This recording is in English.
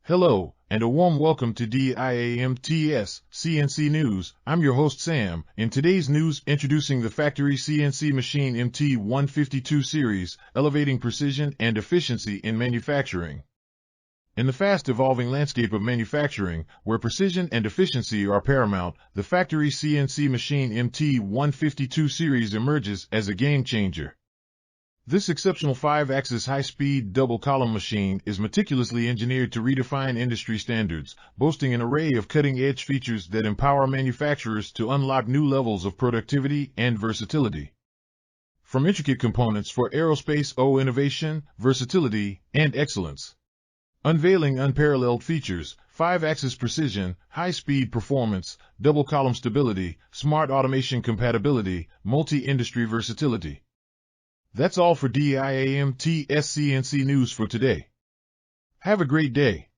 Hello, and a warm welcome to DIAMTS CNC News. I'm your host Sam. In today's news, introducing the factory CNC machine MT15 series, elevating precision and efficiency in manufacturing. In the fast-evolving landscape of manufacturing, where precision and efficiency are paramount, the factory CNC machine MT15 series emerges as a game-changer. This exceptional 5-axis high-speed double-column machine is meticulously engineered to redefine industry standards, boasting an array of cutting-edge features that empower manufacturers to unlock new levels of productivity and versatility. From intricate components for aerospace to innovation, versatility, and excellence. Unveiling unparalleled features, 5-axis precision, high-speed performance, double-column stability, smart automation compatibility, multi-industry versatility. That's all for DIAMTS CNC News for today. Have a great day.